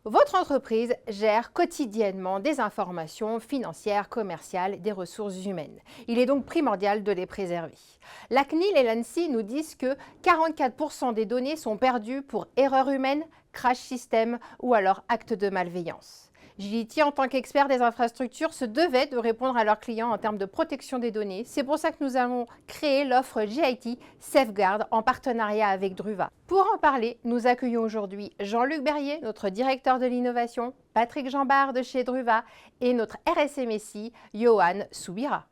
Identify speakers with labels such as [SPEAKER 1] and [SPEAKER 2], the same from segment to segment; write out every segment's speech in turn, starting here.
[SPEAKER 1] Votre entreprise gère quotidiennement des informations financières, commerciales, des ressources humaines. Il est donc primordial de les préserver. La CNIL et l'ANSSI nous disent que 44% des données sont perdues pour erreurs humaines, crash système ou alors actes de malveillance. Gility, en tant qu'expert des infrastructures, se devait de répondre à leurs clients en termes de protection des données. C'est pour ça que nous avons créé l'offre GIT Safeguard en partenariat avec Druva. Pour en parler, nous accueillons aujourd'hui Jean-Luc Berrier, notre directeur de l'innovation, Patrick Jambard de chez Druva et notre RSMSI, Johan Soubira.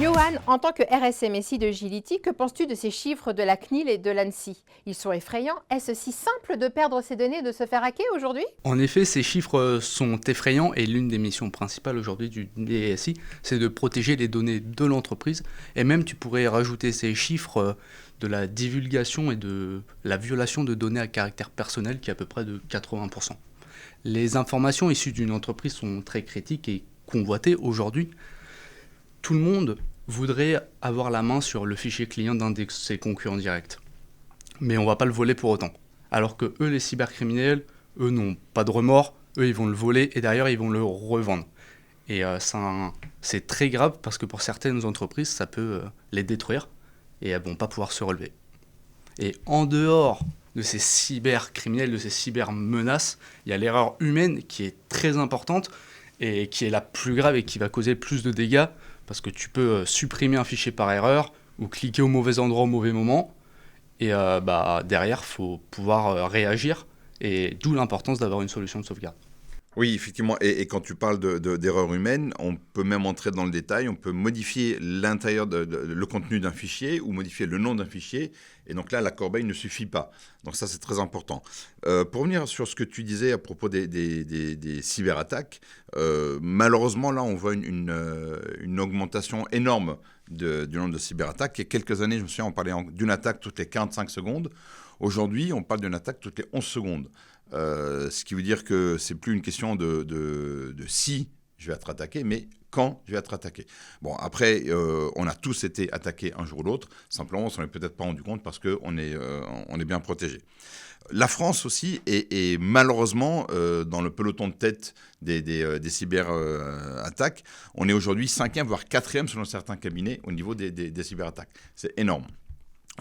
[SPEAKER 1] Johan, en tant que RSMSI de Gility, que penses-tu de ces chiffres de la CNIL et de l'ANSSI? Ils sont effrayants. Est-ce si simple de perdre ces données et de se faire hacker aujourd'hui?
[SPEAKER 2] En effet, ces chiffres sont effrayants et l'une des missions principales aujourd'hui du DSI, c'est de protéger les données de l'entreprise. Et même, tu pourrais rajouter ces chiffres de la divulgation et de la violation de données à caractère personnel qui est à peu près de 80%. Les informations issues d'une entreprise sont très critiques et convoitées aujourd'hui. Tout le monde voudrait avoir la main sur le fichier client d'un de ses concurrents directs. Mais on ne va pas le voler pour autant. Alors que eux, les cybercriminels, eux n'ont pas de remords, eux ils vont le voler et derrière ils vont le revendre. Et c'est très grave parce que pour certaines entreprises, ça peut les détruire et elles ne vont pas pouvoir se relever. Et en dehors de ces cybercriminels, de ces cybermenaces, il y a l'erreur humaine qui est très importante et qui est la plus grave et qui va causer plus de dégâts parce que tu peux supprimer un fichier par erreur ou cliquer au mauvais endroit au mauvais moment. Et derrière, il faut pouvoir réagir, et d'où l'importance d'avoir une solution de sauvegarde.
[SPEAKER 3] Oui, effectivement, et quand tu parles d'erreurs humaines, on peut même entrer dans le détail, on peut modifier l'intérieur, le contenu d'un fichier ou modifier le nom d'un fichier, et donc là, la corbeille ne suffit pas. Donc ça, c'est très important. Pour revenir sur ce que tu disais à propos des cyberattaques, malheureusement, là, on voit une augmentation énorme du nombre de cyberattaques. Il y a quelques années, je me souviens, on parlait d'une attaque toutes les 45 secondes. Aujourd'hui, on parle d'une attaque toutes les 11 secondes. Ce qui veut dire que c'est plus une question de si je vais être attaqué, mais quand je vais être attaqué. Bon, après, on a tous été attaqués un jour ou l'autre. Simplement, on s'en est peut-être pas rendu compte parce qu'on est bien protégé. La France aussi est malheureusement dans le peloton de tête des cyberattaques. On est aujourd'hui 5e, voire 4e selon certains cabinets au niveau des cyberattaques. C'est énorme.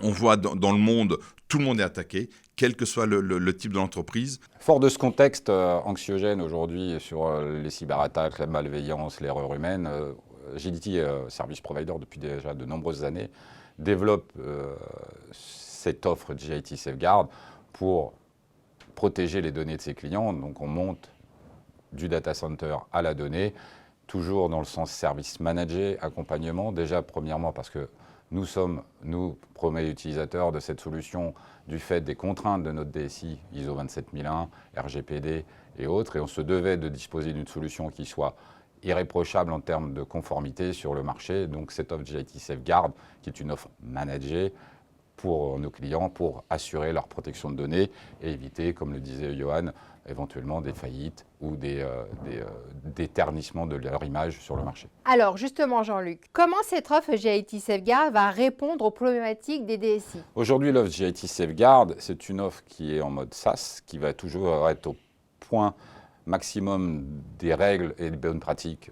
[SPEAKER 3] On voit dans le monde, tout le monde est attaqué, quel que soit le type de l'entreprise.
[SPEAKER 4] Fort de ce contexte anxiogène aujourd'hui sur les cyberattaques, la malveillance, l'erreur humaine, Gility, service provider depuis déjà de nombreuses années, développe cette offre GIT Safeguard pour protéger les données de ses clients. Donc on monte du data center à la donnée, toujours dans le sens service managé, accompagnement. Déjà, premièrement, parce que nous sommes, nous, premiers utilisateurs de cette solution du fait des contraintes de notre DSI, ISO 27001, RGPD et autres, et on se devait de disposer d'une solution qui soit irréprochable en termes de conformité sur le marché. Donc cette offre GIT Safeguard, qui est une offre managée pour nos clients, pour assurer leur protection de données et éviter, comme le disait Johan, éventuellement des faillites ou des ternissements de leur image sur le marché.
[SPEAKER 1] Alors justement Jean-Luc, comment cette offre GIT Safeguard va répondre aux problématiques des DSI?
[SPEAKER 4] Aujourd'hui, l'offre GIT Safeguard, c'est une offre qui est en mode SaaS, qui va toujours être au point maximum des règles et des bonnes pratiques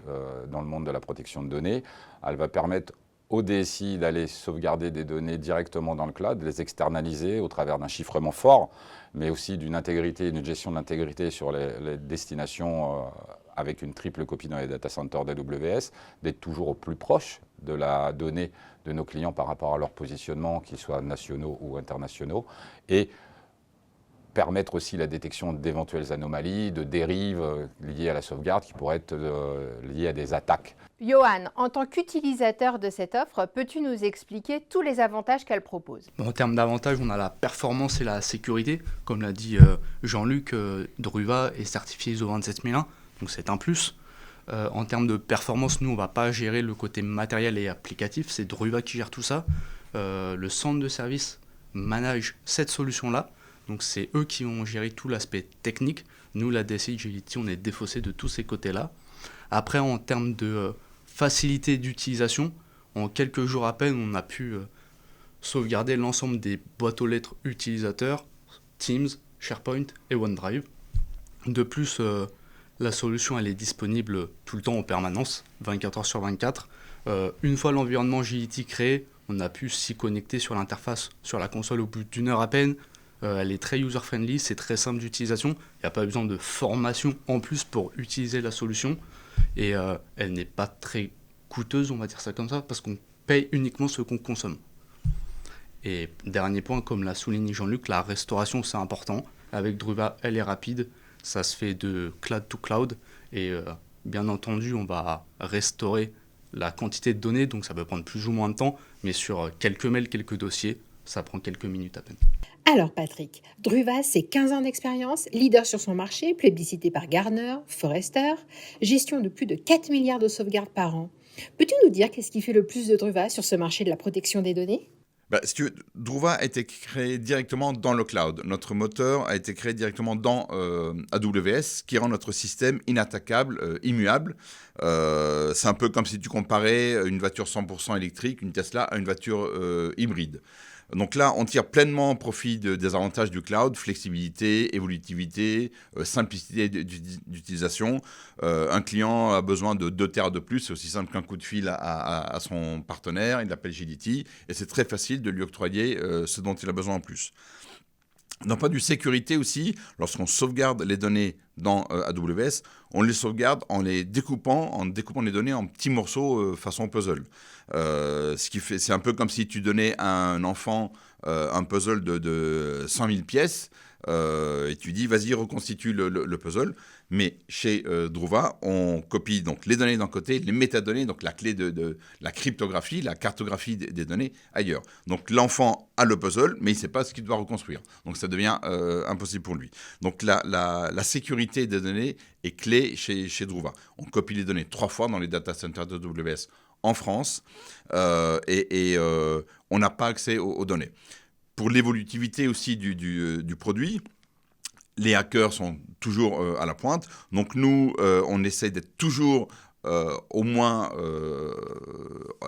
[SPEAKER 4] dans le monde de la protection de données. Elle va permettre au DSI d'aller sauvegarder des données directement dans le cloud, de les externaliser au travers d'un chiffrement fort, mais aussi d'une intégrité, d'une gestion de l'intégrité sur les destinations avec une triple copie dans les data centers d'AWS, d'être toujours au plus proche de la donnée de nos clients par rapport à leur positionnement, qu'ils soient nationaux ou internationaux, et permettre aussi la détection d'éventuelles anomalies, de dérives liées à la sauvegarde qui pourraient être liées à des attaques.
[SPEAKER 1] Johan, en tant qu'utilisateur de cette offre, peux-tu nous expliquer tous les avantages qu'elle propose?
[SPEAKER 2] En termes d'avantages, on a la performance et la sécurité. Comme l'a dit Jean-Luc, Druva est certifié ISO 27001, donc c'est un plus. En termes de performance, nous, on ne va pas gérer le côté matériel et applicatif, c'est Druva qui gère tout ça. Le centre de service manage cette solution-là, donc c'est eux qui vont gérer tout l'aspect technique. Nous, la DSI Gility, on est défaussé de tous ces côtés-là. Après, en termes de facilité d'utilisation, en quelques jours à peine, on a pu sauvegarder l'ensemble des boîtes aux lettres utilisateurs, Teams, SharePoint et OneDrive. De plus, la solution elle est disponible tout le temps en permanence, 24 heures sur 24. Une fois l'environnement Agility créé, on a pu s'y connecter sur l'interface, sur la console au bout d'une heure à peine. Elle est très user-friendly, c'est très simple d'utilisation. Il n'y a pas besoin de formation en plus pour utiliser la solution. Et elle n'est pas très coûteuse, on va dire ça comme ça, parce qu'on paye uniquement ce qu'on consomme. Et dernier point, comme l'a souligné Jean-Luc, la restauration c'est important. Avec Druva, elle est rapide, ça se fait de cloud to cloud. Et bien entendu, on va restaurer la quantité de données, donc ça peut prendre plus ou moins de temps, mais sur quelques mails, quelques dossiers, ça prend quelques minutes à peine.
[SPEAKER 1] Alors Patrick, Druva, c'est 15 ans d'expérience, leader sur son marché, plébiscité par Gartner, Forrester, gestion de plus de 4 milliards de sauvegardes par an. Peux-tu nous dire qu'est-ce qui fait le plus de Druva sur ce marché de la protection des données ?
[SPEAKER 3] Si tu veux, Druva a été créé directement dans le cloud. Notre moteur a été créé directement dans AWS, qui rend notre système inattaquable, immuable. C'est un peu comme si tu comparais une voiture 100% électrique, une Tesla, à une voiture hybride. Donc là, on tire pleinement profit des avantages du cloud, flexibilité, évolutivité, simplicité d'utilisation. Un client a besoin de 2 Tera de plus, c'est aussi simple qu'un coup de fil à son partenaire, il l'appelle Agility, et c'est très facile de lui octroyer ce dont il a besoin en plus. D'un point de vue sécurité aussi, lorsqu'on sauvegarde les données dans AWS, on les sauvegarde en découpant les données en petits morceaux façon puzzle. Ce qui fait, c'est un peu comme si tu donnais à un enfant un puzzle de 100 000 pièces et tu dis vas-y reconstitue le puzzle. Mais chez Druva, on copie donc les données d'un côté, les métadonnées, donc la clé de la cryptographie, la cartographie des données ailleurs. Donc l'enfant a le puzzle, mais il ne sait pas ce qu'il doit reconstruire. Donc ça devient impossible pour lui. Donc la sécurité des données est clé chez Druva. On copie les données 3 fois dans les data centers de AWS en France et on n'a pas accès aux données. Pour l'évolutivité aussi du produit, les hackers sont toujours à la pointe. Donc nous, on essaie d'être toujours au moins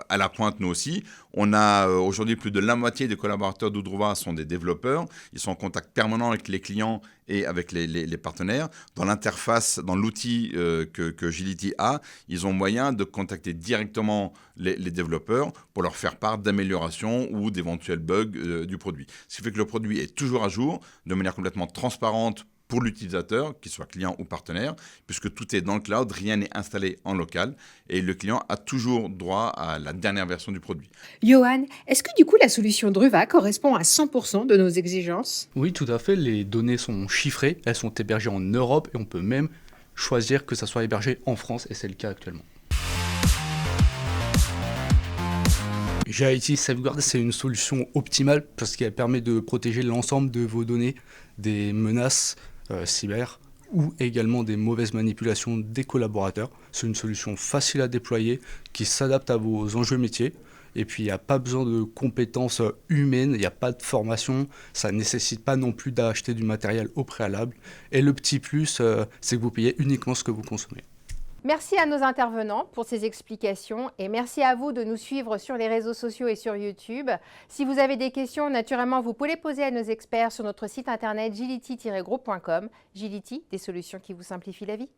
[SPEAKER 3] à la pointe, nous aussi. On a aujourd'hui plus de la moitié des collaborateurs de Druva sont des développeurs. Ils sont en contact permanent avec les clients et avec les partenaires. Dans l'interface, dans l'outil que Agility a, ils ont moyen de contacter directement les développeurs pour leur faire part d'améliorations ou d'éventuels bugs du produit. Ce qui fait que le produit est toujours à jour, de manière complètement transparente pour l'utilisateur, qu'il soit client ou partenaire, puisque tout est dans le cloud, rien n'est installé en local, et le client a toujours droit à la dernière version du produit.
[SPEAKER 1] Johan, est-ce que du coup la solution Druva correspond à 100% de nos exigences ?
[SPEAKER 2] Oui, tout à fait, les données sont chiffrées, elles sont hébergées en Europe, et on peut même choisir que ça soit hébergé en France, et c'est le cas actuellement. GIT Safeguard, c'est une solution optimale parce qu'elle permet de protéger l'ensemble de vos données des menaces cyber ou également des mauvaises manipulations des collaborateurs. C'est une solution facile à déployer qui s'adapte à vos enjeux métiers. Et puis il n'y a pas besoin de compétences humaines, il n'y a pas de formation, ça ne nécessite pas non plus d'acheter du matériel au préalable. Et le petit plus, c'est que vous payez uniquement ce que vous consommez.
[SPEAKER 1] Merci à nos intervenants pour ces explications et merci à vous de nous suivre sur les réseaux sociaux et sur YouTube. Si vous avez des questions, naturellement, vous pouvez les poser à nos experts sur notre site internet gility-group.com. Gility, des solutions qui vous simplifient la vie.